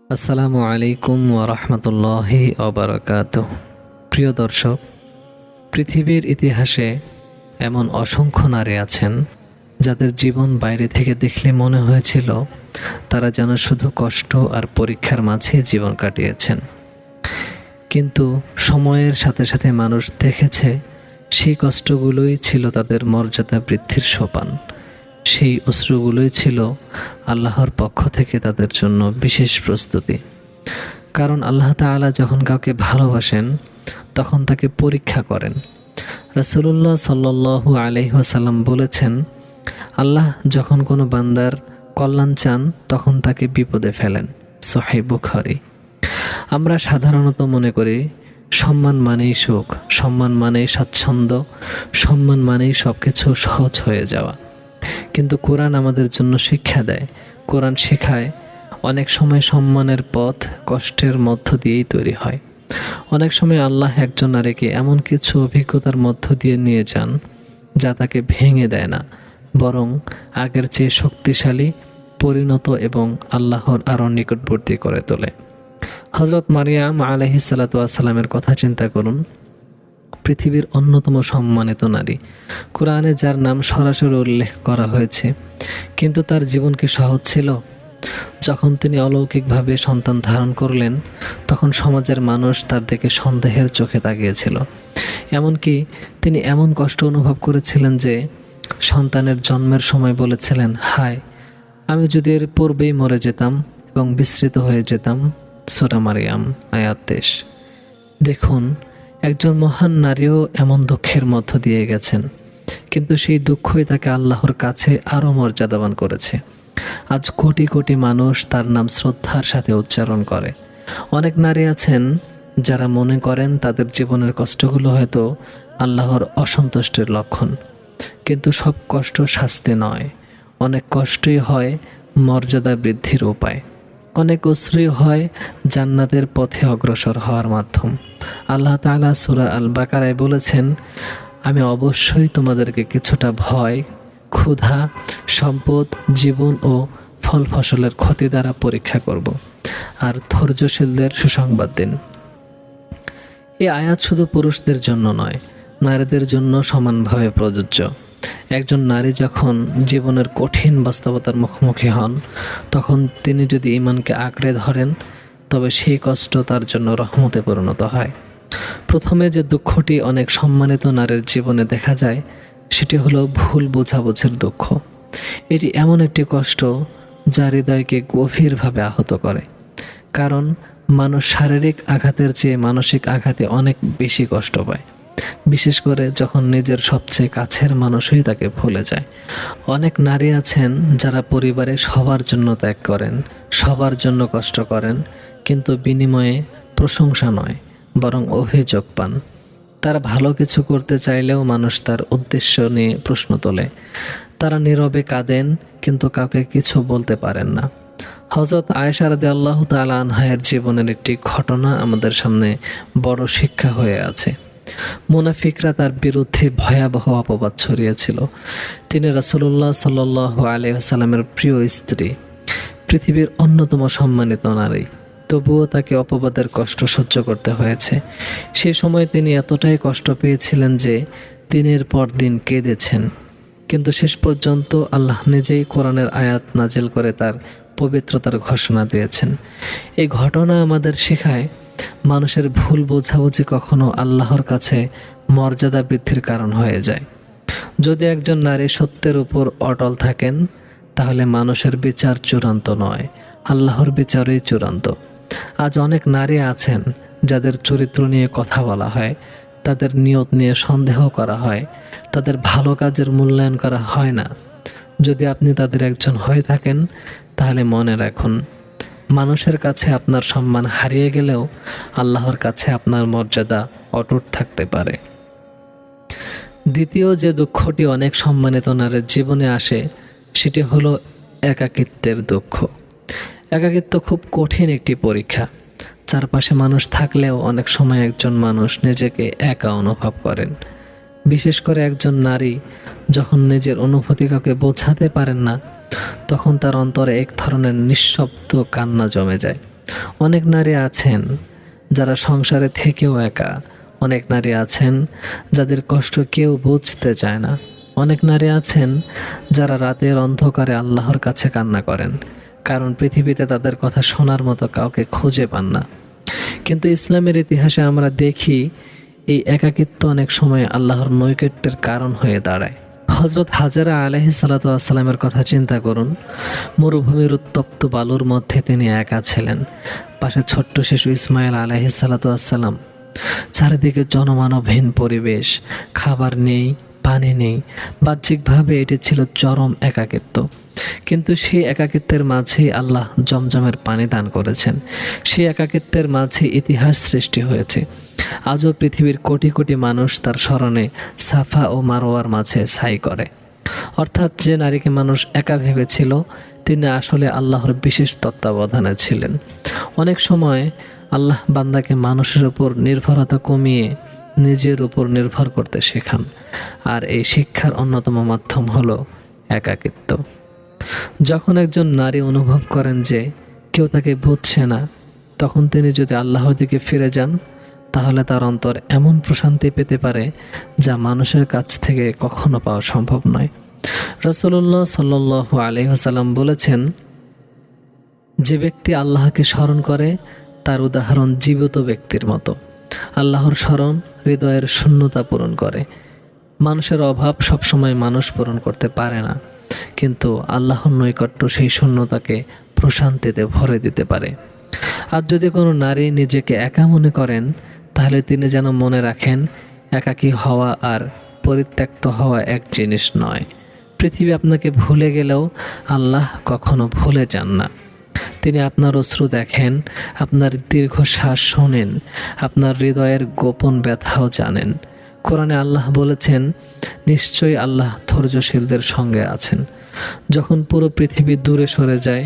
আসসালামু আলাইকুম ওরহমতুল্লাহি ওবারাকাতুহ। প্রিয় দর্শক, পৃথিবীর ইতিহাসে এমন অসংখ্য নারী আছেন যাদের জীবন বাইরে থেকে দেখলে মনে হয়েছিল তারা যেন শুধু কষ্ট আর পরীক্ষার মাঝে জীবন কাটিয়েছেন। কিন্তু সময়ের সাথে সাথে মানুষ দেখেছে সেই কষ্টগুলোই ছিল তাদের মর্যাদা বৃদ্ধির সোপান। সেই অশ্রুগুলোই ছিল আল্লাহর পক্ষ থেকে তাদের জন্য বিশেষ প্রস্তুতি। কারণ আল্লাহ তাআলা যখন কাউকে ভালোবাসেন তখন তাকে পরীক্ষা করেন। রাসূলুল্লাহ সাল্লাল্লাহু আলাইহি ওয়াসাল্লাম বলেছেন, আল্লাহ যখন কোনো বান্দার কল্যাণ চান তখন তাকে বিপদে ফেলেন। সহিহ বুখারী। আমরা সাধারণত মনে করি সম্মান মানেই সুখ, সম্মান মানেই স্বাচ্ছন্দ্য, সম্মান মানেই সব কিছু সহজ হয়ে যাওয়া। কিন্তু কোরআন আমাদের জন্য শিক্ষা দেয়। কোরআন শেখায় অনেক সময় সম্মানের পথ কষ্টের মধ্য দিয়েই তৈরি হয়। অনেক সময় আল্লাহ একজন নারীকে এমন কিছু অভিজ্ঞতার মধ্য দিয়ে নিয়ে যান যা তাকে ভেঙে দেয় না, বরং আগের চেয়ে শক্তিশালী, পরিণত এবং আল্লাহর আরও নিকটবর্তী করে তোলে। হযরত মারিয়াম আলাইহিস সালাতু ওয়াস সালামের কথা চিন্তা করুন। পৃথিবীর অন্যতম সম্মানিত নারী, কোরআনে যার নাম সরাসরি উল্লেখ করা হয়েছে, কিন্তু তার জীবন কি সহজ ছিল? যখন তিনি অলৌকিকভাবে সন্তান ধারণ করলেন তখন সমাজের মানুষ তার দিকে সন্দেহের চোখে তাকিয়েছিল। এমনকি তিনি এমন কষ্ট অনুভব করেছিলেন যে সন্তানের জন্মের সময় বলেছিলেন, হায়, আমি যদি এর পূর্বেই মরে যেতাম এবং বিস্মৃত হয়ে যেতাম। সূরা মারিয়াম আয়াত 23। দেখুন, একজন মহান নারীও এমন দুঃখের মধ্য দিয়ে গেছেন, কিন্তু সেই দুঃখই তাকে আল্লাহর কাছে আরও মর্যাদাবান করেছে। আজ কোটি কোটি মানুষ তার নাম শ্রদ্ধার সাথে উচ্চারণ করে। অনেক নারী আছেন যারা মনে করেন তাদের জীবনের কষ্টগুলো হয়তো আল্লাহর অসন্তুষ্টির লক্ষণ, কিন্তু সব কষ্ট শাস্তি নয়। অনেক কষ্টই হয় মর্যাদা বৃদ্ধির উপায়, অনেক অশ্রুই হয় জান্নাতের পথে অগ্রসর হওয়ার মাধ্যম। আল্লাহ তাআলা সূরা আল বাকারায় বলেছেন, আমি অবশ্যই তোমাদেরকে কিছুটা ভয়, ক্ষুধা, সম্পদ, জীবন ও ফল ফসলের ক্ষতি দ্বারা পরীক্ষা করব, আর ধৈর্যশীলদের সুসংবাদ দিন। এই আয়াত শুধু পুরুষদের জন্য নয়, নারীদের জন্য সমানভাবে প্রযোজ্য। একজন নারী যখন জীবনের কঠিন বাস্তবতার মুখোমুখি হন তখন তিনি যদি ঈমানকে আঁকড়ে ধরেন তবে সেই কষ্ট তার জন্য রহমতে পরিণত হয়। প্রথমে যে দুঃখটি অনেক সম্মানিত নারীর জীবনে দেখা যায় সেটি হলো ভুল বোঝাবুঝির দুঃখ। এটি এমন একটি কষ্ট যা হৃদয়কে গভীরভাবে আহত করে। কারণ মানুষ শারীরিক আঘাতের চেয়ে মানসিক আঘাতে অনেক বেশি কষ্ট পায়, বিশেষ করে যখন নিজের সবচেয়ে কাছের মানুষই তাকে ভুলে যায়। অনেক নারী আছেন যারা পরিবারে সবার জন্য ত্যাগ করেন, সবার জন্য কষ্ট করেন, কিন্তু বিনিময়ে প্রশংসা নয় বরং অভিযোগ পান। তারা ভালো কিছু করতে চাইলেও মানুষ তার উদ্দেশ্য নিয়ে প্রশ্ন তোলে। তারা নীরবে কাঁদেন কিন্তু কাউকে কিছু বলতে পারেন না। হযরত আয়েশা রাদিয়াল্লাহু তাআলা আনহার জীবনের একটি ঘটনা আমাদের সামনে বড় শিক্ষা হয়ে আছে। মুনাফিকরা তার বিরুদ্ধে ভয়াবহ অপবাদ ছড়িয়েছিল। তিনি রাসূলুল্লাহ সাল্লাল্লাহু আলাইহি ওয়াসাল্লামের প্রিয় স্ত্রী, পৃথিবীর অন্যতম সম্মানিত নারী, তবুও তাকে অপবাদের কষ্ট সহ্য করতে হয়েছে। সে সময় তিনি এতটাই কষ্ট পেয়েছিলেন যে দিনের পর দিন কেঁদেছেন, কিন্তু শেষ পর্যন্ত আল্লাহ নিজেই কোরআনের আয়াত নাজিল করে তার পবিত্রতার ঘোষণা দিয়েছেন। এই ঘটনা আমাদের শেখায় মানুষের ভুল বোঝাবুঝি কখনো আল্লাহর কাছে মর্যাদা বৃদ্ধির কারণ হয়ে যায়। যদি একজন নারী সত্যের উপর অটল থাকেন তাহলে মানুষের বিচার চূড়ান্ত নয়, আল্লাহর বিচারই চূড়ান্ত। আজ অনেক নারী আছেন যাদের চরিত্র নিয়ে কথা বলা হয়, তাদের নিয়ত নিয়ে সন্দেহ করা হয়, তাদের ভালো কাজের মূল্যায়ন করা হয় না। যদি আপনি তাদের একজন হয়ে থাকেন তাহলে মনে রাখুন, মানুষের কাছে আপনার সম্মান হারিয়ে গেলেও আল্লাহর কাছে আপনার মর্যাদা অটুট থাকতে পারে। দ্বিতীয় যে দুঃখটি অনেক সম্মানিত নারীর জীবনে আসে সেটি হলো একাকিত্বের দুঃখ। একাকিত্ব খুব কঠিন একটি পরীক্ষা। চারপাশে মানুষ থাকলেও অনেক সময় একজন মানুষ নিজেকে একা অনুভব করেন। বিশেষ করে একজন নারী যখন নিজের অনুভূতি কাউকে বোঝাতে পারেন না তখন তার অন্তরে এক ধরনের নিঃশব্দ কান্না জমে যায়। অনেক নারী আছেন যারা সংসারে থেকেও একা। অনেক নারী আছেন যাদের কষ্ট কেউ বুঝতে চায় না। অনেক নারী আছেন যারা রাতের অন্ধকারে আল্লাহর কাছে কান্না করেন, কারণ পৃথিবীতে তাদের কথা শোনার মতো কাউকে খুঁজে পান না। কিন্তু ইসলামের ইতিহাসে আমরা দেখি এই একাকিত্ব অনেক সময় আল্লাহর নৈকট্যের কারণ হয়ে দাঁড়ায়। হজরত হাজারা আলাইহিস সালাতু ওয়াসসালামের কথা চিন্তা করুন। মরুভূমির উত্তপ্ত বালুর মধ্যে তিনি একা ছিলেন, পাশে ছোট্ট শিশু ইসমাইল আলাইহিস সালাতু ওয়াসসালাম। চারিদিকে জনমানবহীন পরিবেশ, খাবার নেই, পানি নেই। বাহ্যিকভাবে এটি ছিল চরম একাকিত্ব, কিন্তু সেই একাকিত্বের মাঝেই আল্লাহ জমজমের পানি দান করেছেন। সেই একাকিত্বের মাঝে ইতিহাস সৃষ্টি হয়েছে। আজও পৃথিবীর কোটি কোটি মানুষ তার স্মরণে সাফা ও মারোয়ার মাঝে সাই করে। অর্থাৎ যে নারীকে মানুষ একা ভেবেছিল, তিনি আসলে আল্লাহর বিশেষ তত্ত্বাবধানে ছিলেন। অনেক সময় আল্লাহ বান্দাকে মানুষের উপর নির্ভরতা কমিয়ে নিজের উপর নির্ভর করতে শেখান, আর এই শিক্ষার অন্যতম মাধ্যম হলো একাকিত্ব। যখন একজন নারী অনুভব করেন যে কেউ তাকে বুঝছে না, তখন তিনি যদি আল্লাহর দিকে ফিরে যান, তাহলে তার অন্তর এমন প্রশান্তি পেতে পারে যা মানুষের কাছ থেকে কখনো পাওয়া সম্ভব নয়। রাসূলুল্লাহ সাল্লাল্লাহু আলাইহি ওয়াসাল্লাম বলেছেন, যে ব্যক্তি আল্লাহকে স্মরণ করে তার উদাহরণ জীবিত ব্যক্তির মতো। আল্লাহর স্মরণ হৃদয়ের শূন্যতা পূরণ করে। মানুষের অভাব সবসময় মানুষ পূরণ করতে পারে না, কিন্তু আল্লাহর নৈকট্য সেই শূন্যতাকে প্রশান্তিতে ভরে দিতে পারে। আর যদি কোনো নারী নিজেকে একা মনে করেন, তাহলে তিনি যেন মনে রাখেন, একাকী হওয়া আর পরিত্যক্ত হওয়া এক জিনিস নয়। পৃথিবী আপনাকে ভুলে গেলেও আল্লাহ কখনো ভুলে যান না। তিনি আপনার অশ্রু দেখেন, আপনার দীর্ঘশ্বাস শোনেন, আপনার হৃদয়ের গোপন ব্যথাও জানেন। কোরআনে আল্লাহ বলেছেন, নিশ্চয়ই আল্লাহ ধৈর্যশীলদের সঙ্গে আছেন। যখন পুরো পৃথিবী দূরে সরে যায়,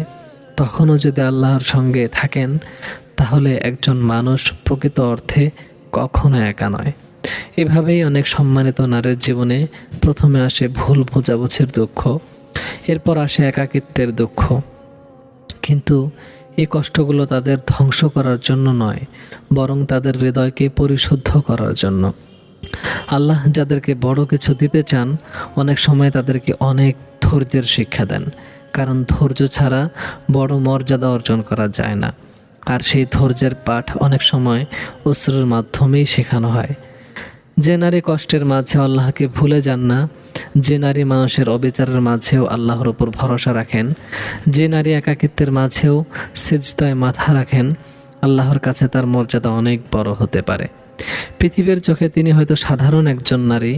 তখনও যদি আল্লাহর সঙ্গে থাকেন, তাহলে একজন মানুষ প্রকৃত অর্থে কখনো একা নয়। এভাবেই অনেক সম্মানিত নারীর জীবনে প্রথমে আসে ভুল বোঝাবুঝির দুঃখ, এরপর আসে একাকিত্বের দুঃখ। কিন্তু এই কষ্টগুলো তাদের ধ্বংস করার জন্য নয়, বরং তাদের হৃদয়কে পরিশুদ্ধ করার জন্য। আল্লাহ যাদেরকে বড় কিছু দিতে চান, অনেক সময় তাদেরকে অনেক ধৈর্যের শিক্ষা দেন, কারণ ধৈর্য ছাড়া বড় মর্যাদা অর্জন করা যায় না। আর সেই ধৈর্যের পাঠ অনেক সময় অশ্রুর মাধ্যমেই শেখানো হয়। যে নারী কষ্টের মাঝে আল্লাহকে ভুলে যান না, যে নারী মানুষের অবিচারের মাঝেও আল্লাহর উপর ভরসা রাখেন, যে নারী একাকিত্বের মাঝেও সিজদায় মাথা রাখেন, আল্লাহর কাছে তার মর্যাদা অনেক বড় হতে পারে। পৃথিবীর চোখে তিনি হয়তো সাধারণ একজন নারী,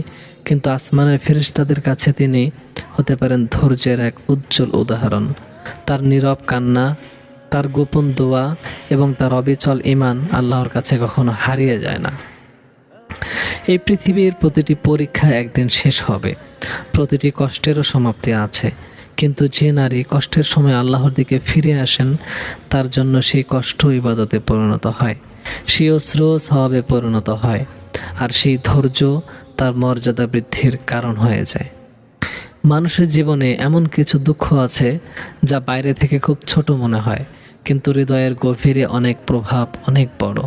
কিন্তু আসমানের ফেরেশতাদের কাছে তিনি হতে পারেন ধৈর্যের এক উজ্জ্বল উদাহরণ। তার নীরব কান্না, তার গোপন দোয়া এবং তার অবিচল ঈমান আল্লাহর কাছে কখনো হারিয়ে যায় না। এই পৃথিবীর প্রতিটি পরীক্ষা একদিন শেষ হবে, প্রতিটি কষ্টেরও সমাপ্তি আছে। কিন্তু যে নারী কষ্টের সময় আল্লাহর দিকে ফিরে আসেন, তার জন্য সেই কষ্ট ইবাদতে পরিণত হয়, সেই অশ্রু সওয়াবে পরিণত হয়, আর সেই ধৈর্য তার মর্যাদা বৃদ্ধির কারণ হয়ে যায়। মানুষের জীবনে এমন কিছু দুঃখ আছে যা বাইরে থেকে খুব ছোট মনে হয়, কিন্তু হৃদয়ের গভীরে অনেক প্রভাব, অনেক বড়।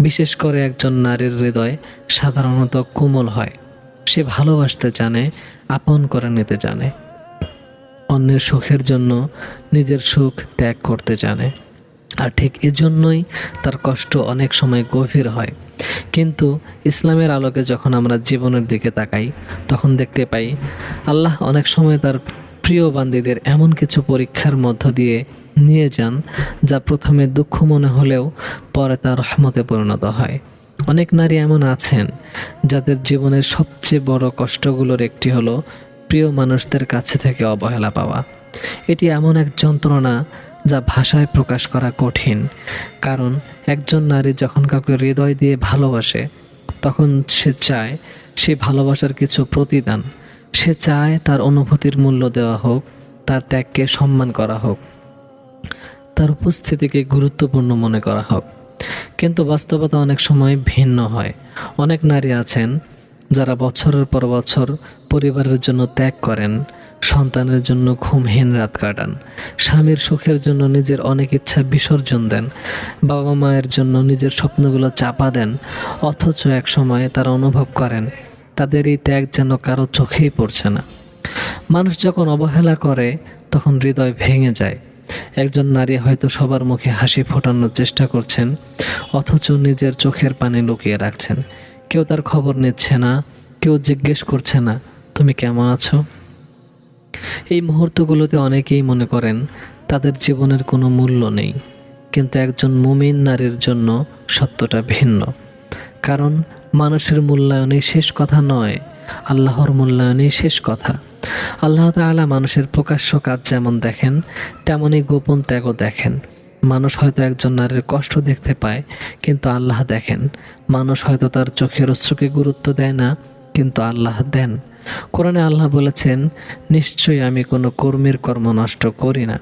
বিশেষ করে একজন নারীর হৃদয় সাধারণত কোমল হয়। সে ভালোবাসতে জানে, আপন করে নিতে জানে, অন্যের সুখের জন্য নিজের সুখ ত্যাগ করতে জানে। আর ঠিক এজন্যই তার কষ্ট অনেক সময় গভীর হয়। কিন্তু ইসলামের আলোকে যখন আমরা জীবনের দিকে তাকাই, তখন দেখতে পাই আল্লাহ অনেক সময় তার প্রিয় বান্দীদের এমন কিছু পরীক্ষার মধ্য দিয়ে নিয়ে যান, যা প্রথমে দুঃখ মনে হলেও পরে তার রহমতে পরিণত হয়। অনেক নারী এমন আছেন যাদের জীবনের সবচেয়ে বড় কষ্টগুলোর একটি হলো প্রিয় মানুষদের কাছে থেকে অবহেলা পাওয়া। এটি এমন এক যন্ত্রণা যা ভাষায় প্রকাশ করা কঠিন। কারণ একজন নারী যখন কাউকে হৃদয় দিয়ে ভালোবাসে, তখন সে চায় সেই ভালোবাসার কিছু প্রতিদান। সে চায় তার অনুভূতির মূল্য দেওয়া হোক, তার ত্যাগকে সম্মান করা হোক, তার উপস্থিতিকে গুরুত্বপূর্ণ মনে করা হোক। কিন্তু বাস্তবতা অনেক সময় ভিন্ন হয়। অনেক নারী আছেন যারা বছরের পর বছর পরিবারের জন্য ত্যাগ করেন, সন্তানের জন্য ঘুমহীন রাত কাটান, স্বামীর সুখের জন্য নিজের অনেক ইচ্ছা বিসর্জন দেন, বাবা মায়ের জন্য নিজের স্বপ্নগুলো চাপা দেন, অথচ এক সময় তারা অনুভব করেন তাদের এই ত্যাগ যেন কারো চোখেই পড়ছে না। মানুষ যখন অবহেলা করে তখন হৃদয় ভেঙে যায়। একজন নারী হয়তো সবার মুখে হাসি ফোটানোর চেষ্টা করছেন, অথচ নিজের চোখের পানি লুকিয়ে রাখছেন। কেউ তার খবর নিচ্ছে না, কেউ জিজ্ঞেস করছে না তুমি কেমন আছো। এই মুহূর্তগুলোতে অনেকেই মনে করেন তাদের জীবনের কোনো মূল্য নেই, কিন্তু একজন মুমিন নারীর জন্য সত্যটা ভিন্ন। কারণ মানুষের মূল্যায়নই শেষ কথা নয়, আল্লাহর মূল্যায়নই শেষ কথা। আল্লাহ তাআলা মানুষের প্রকাশ্য কাজ যেমন দেখেন, তেমনই গোপন ত্যাগও দেখেন। মানুষ হয়তো একজন নারীর কষ্ট দেখতে পায়, কিন্তু আল্লাহ দেখেন। মানুষ হয়তো তার চোখের অশ্রুকে গুরুত্ব দেয় না, কিন্তু আল্লাহ দেন। কোরআনে আল্লাহ বলেছেন, নিশ্চয়ই আমি কোনো কর্মীর কর্ম নষ্ট করি না,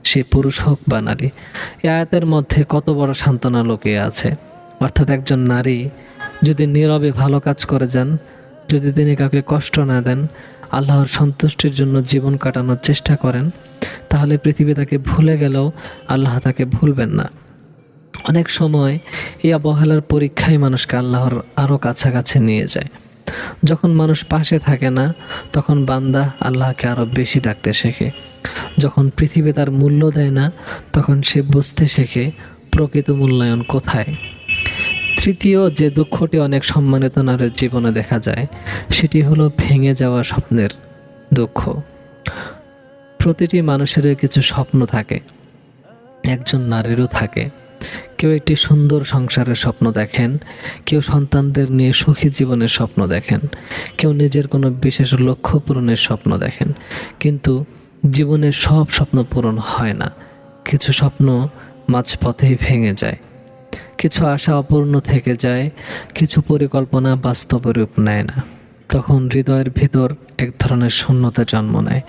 সে পুরুষ হোক বা নারী। এই আয়াতের মধ্যে কত বড় সান্ত্বনা লুকিয়ে আছে। অর্থাৎ একজন নারী যদি নীরবে ভালো কাজ করে যান, যদি তিনি কাউকে কষ্ট না দেন, আল্লাহর সন্তুষ্টির জন্য জীবন কাটানোর চেষ্টা করেন, তাহলে পৃথিবী তাকে ভুলে গেলেও আল্লাহ তাকে ভুলবেন না। অনেক সময় এই অবহেলার পরীক্ষাই মানুষকে আল্লাহর আরও কাছাকাছি নিয়ে যায়। যখন মানুষ পাশে থাকে না, তখন বান্দা আল্লাহকে আরও বেশি ডাকতে শেখে। যখন পৃথিবী তার মূল্য দেয় না, তখন সে বুঝতে শেখে প্রকৃত মূল্যায়ন কোথায়। তৃতীয় যে দুঃখটি অনেক সম্মানিত নারীর জীবনে দেখা যায়, সেটি হলো ভেঙে যাওয়া স্বপ্নের দুঃখ। প্রতিটি মানুষেরই কিছু স্বপ্ন থাকে, একজন নারীরও থাকে। কেউ একটি সুন্দর সংসারের স্বপ্ন দেখেন, কেউ সন্তানদের নিয়ে সুখী জীবনের স্বপ্ন দেখেন, কেউ নিজের কোনো বিশেষ লক্ষ্য পূরণের স্বপ্ন দেখেন। কিন্তু জীবনের সব স্বপ্ন পূরণ হয় না। কিছু স্বপ্ন মাঝপথেই ভেঙে যায়, কিছু আশা অপূর্ণ থেকে যায়, কিছু পরিকল্পনা বাস্তব রূপ নেয় না। তখন হৃদয়ের ভিতর এক ধরনের শূন্যতা জন্ম নেয়।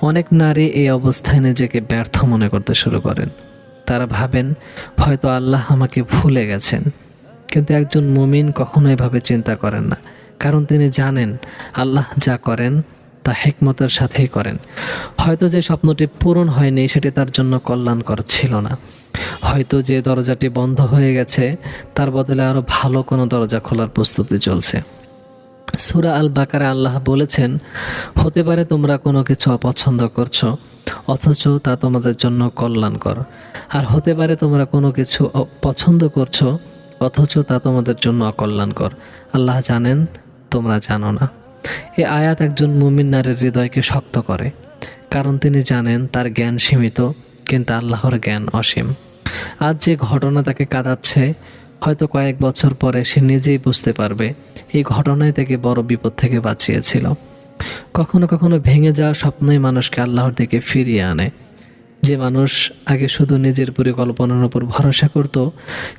অনেক নারী এই অবস্থায় নিজেকে ব্যর্থ মনে করতে শুরু করেন। তারা ভাবেন হয়তো আল্লাহ আমাকে ভুলে গেছেন। কিন্তু একজন মুমিন কখনো এভাবে চিন্তা করেন না, কারণ তিনি জানেন আল্লাহ যা করেন তা হিকমতের সাথেই করেন। হয়তো যে স্বপ্নটি পূরণ হয়নি সেটি তার জন্য কল্যাণকর ছিল না। হয়তো যে দরজাটি বন্ধ হয়ে গেছে তার বদলে আরও ভালো কোনো দরজা খোলার প্রস্তুতি চলছে। সূরা আল বাকারা আল্লাহ বলেছেন, হতে পারে তোমরা কোনো কিছু অপছন্দ করছো, অথচ তা তোমাদের জন্য কল্যাণকর। আর হতে পারে তোমরা কোনো কিছু পছন্দ করছো, অথচ তা তোমাদের জন্য অকল্যাণকর। আল্লাহ জানেন, তোমরা জানো না। এই আয়াত একজন মুমিন নারীর হৃদয়কে শক্ত করে, কারণ তিনি জানেন তার জ্ঞান সীমিত, কিন্তু আল্লাহর জ্ঞান অসীম। আজ যে ঘটনা তাকে কাঁদাচ্ছে, হয়তো কয়েক বছর পরে সে নিজেই বুঝতে পারবে এই ঘটনায় তাকে বড় বিপদ থেকে বাঁচিয়েছিল। কখনো কখনো ভেঙে যাওয়া স্বপ্নই মানুষকে আল্লাহর দিকে ফিরিয়ে আনে। যে মানুষ আগে শুধু নিজের পরিকল্পনার উপর ভরসা করত,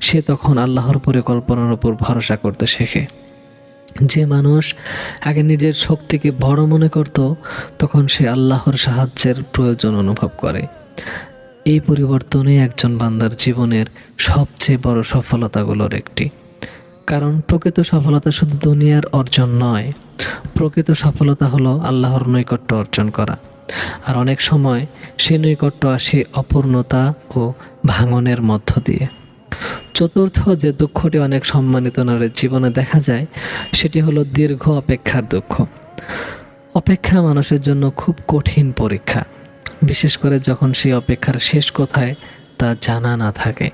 সে তখন আল্লাহর পরিকল্পনার উপর ভরসা করতে শেখে। যে মানুষ আগে নিজের শক্তিকে বড় মনে করত, তখন সে আল্লাহর সাহায্যের প্রয়োজন অনুভব করে। এই পরিবর্তনই একজন বান্দার জীবনের সবচেয়ে বড় সফলতাগুলোর একটি। কারণ প্রকৃত সফলতা শুধু দুনিয়ার অর্জন নয়, প্রকৃত সফলতা হলো আল্লাহর নৈকট্য অর্জন করা। আর অনেক সময় সেই নৈকট্য আসে অপূর্ণতা ও ভাঙনের মধ্য দিয়ে। চতুর্থ যে দুঃখটি অনেক সম্মানিত নারীর জীবনে দেখা যায়, সেটি হলো দীর্ঘ অপেক্ষার দুঃখ। অপেক্ষা মানুষের জন্য খুব কঠিন পরীক্ষা, বিশেষ করে যখন সেই অপেক্ষার শেষ কোথায় তা জানা না থাকে।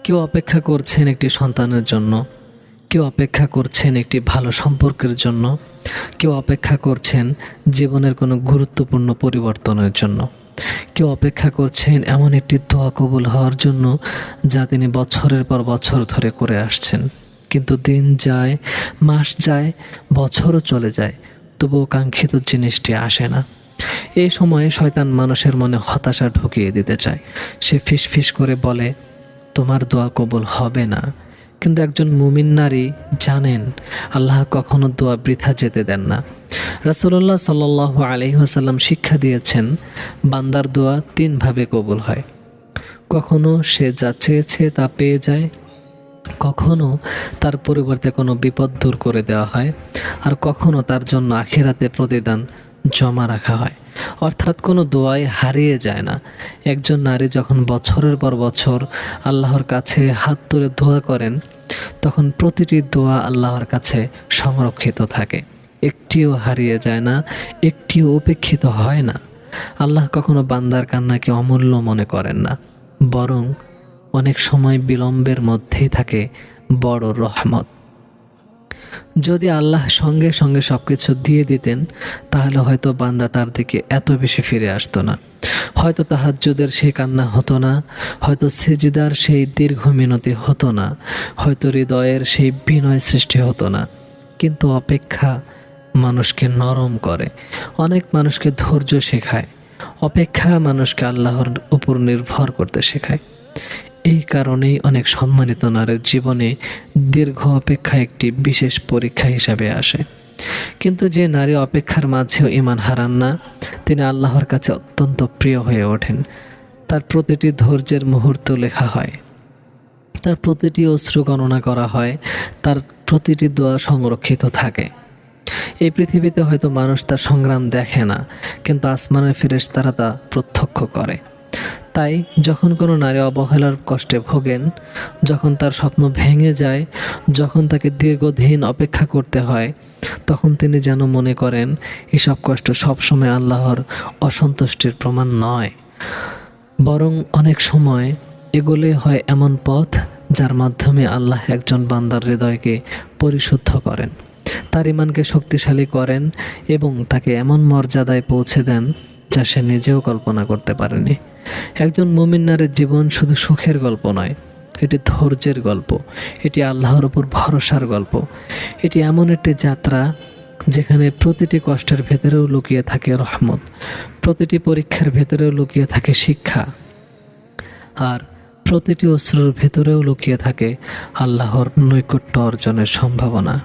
কেউ অপেক্ষা করছেন একটি সন্তানের জন্য, কেউ অপেক্ষা করছেন একটি ভালো সম্পর্কের জন্য, কেউ অপেক্ষা করছেন জীবনের কোনো গুরুত্বপূর্ণ পরিবর্তনের জন্য, কেউ অপেক্ষা করছেন এমন একটি দোয়া কবুল হওয়ার জন্য যা তিনি বছরের পর বছর ধরে করে আসছেন। কিন্তু দিন যায়, মাস যায়, বছরও চলে যায়, তবুও কাঙ্ক্ষিত জিনিসটি আসে না। এই সময়ে শয়তান মানুষের মনে হতাশা ঢুকিয়ে দিতে চায়। সে ফিসফিস করে বলে, তোমার দোয়া কবুল হবে না। কিন্তু একজন মুমিন নারী জানেন আল্লাহ কখনো দোয়া বৃথা যেতে দেন না। রাসূলুল্লাহ সাল্লাল্লাহু আলাইহি ওয়াসাল্লাম শিক্ষা দিয়েছেন, বান্দার দোয়া তিনভাবে কবুল হয়। কখনো সে যা চেয়েছে তা পেয়ে যায়, কখনো তার পরিবর্তে কোনো বিপদ দূর করে দেওয়া হয়, আর কখনো তার জন্য আখিরাতে প্রতিদান জমা রাখা হয়, অর্থাৎ কোনো দোয়াই হারিয়ে যায় না। একজন নারী যখন বছরের পর বছর আল্লাহর কাছে হাত তুলে দোয়া করেন, তখন প্রতিটি দোয়া আল্লাহর কাছে সংরক্ষিত থাকে, একটিও হারিয়ে যায় না, একটিও উপেক্ষিত হয় না। আল্লাহ কখনো বান্দার কান্নাকে অমূল্য মনে করেন না, বরং অনেক সময় বিলম্বের মধ্যেই থাকে বড় রহমত। যদি আল্লাহ সঙ্গে সঙ্গে সব কিছু দিয়ে দিতেন, তাহলে হয়তো বান্দা তার দিকে এত বেশি ফিরে আসতো না, হয়তো তাহাজ্জুদের সেই কান্না হতো না, হয়তো সিজদার সেই দীর্ঘ মিনতি হতো না, হয়তো হৃদয়ের সেই বিনয় সৃষ্টি হতো না। কিন্তু অপেক্ষা মানুষকে নরম করে, অনেক মানুষকে ধৈর্য শেখায়। অপেক্ষা মানুষকে আল্লাহর উপর নির্ভর করতে শেখায়। এই কারণেই অনেক সম্মানিত নারীর জীবনে দীর্ঘ অপেক্ষা একটি বিশেষ পরীক্ষা হিসাবে আসে। কিন্তু যে নারী অপেক্ষার মাঝেও ঈমান হারান না, তিনি আল্লাহর কাছে অত্যন্ত প্রিয় হয়ে ওঠেন। তার প্রতিটি ধৈর্যের মুহূর্ত লেখা হয়, তার প্রতিটি অশ্রু গণনা করা হয়, তার প্রতিটি দোয়া সংরক্ষিত থাকে। এই পৃথিবীতে হয়তো মানুষ তার সংগ্রাম দেখে না, কিন্তু আসমানের ফেরেশতারা তা প্রত্যক্ষ করে। তাই যখন কোনো নারী অবহেলার কষ্টে ভোগেন, যখন তার স্বপ্ন ভেঙে যায়, যখন তাকে দীর্ঘদিন অপেক্ষা করতে হয়, তখন তিনি যেন মনে করেন এসব কষ্ট সবসময় আল্লাহর অসন্তুষ্টির প্রমাণ নয়, বরং অনেক সময় এগুলি হয় এমন পথ যার মাধ্যমে আল্লাহ একজন বান্দার হৃদয়কে পরিশুদ্ধ করেন, তার ঈমানকে শক্তিশালী করেন এবং তাকে এমন মর্যাদায় পৌঁছে দেন যা সে নিজেও কল্পনা করতে পারেনি। একজন মুমিন নারীর জীবন শুধু সুখের গল্প নয়, এটি ধৈর্যের গল্প, এটি আল্লাহর উপর ভরসার গল্প। এটি এমন একটি যাত্রা যেখানে প্রতিটি কষ্টের ভেতরেও লুকিয়ে থাকে রহমত, প্রতিটি পরীক্ষার ভেতরেও লুকিয়ে থাকে শিক্ষা, আর প্রতিটি অশ্রুর ভেতরেও লুকিয়ে থাকে আল্লাহর নৈকট্য অর্জনের সম্ভাবনা।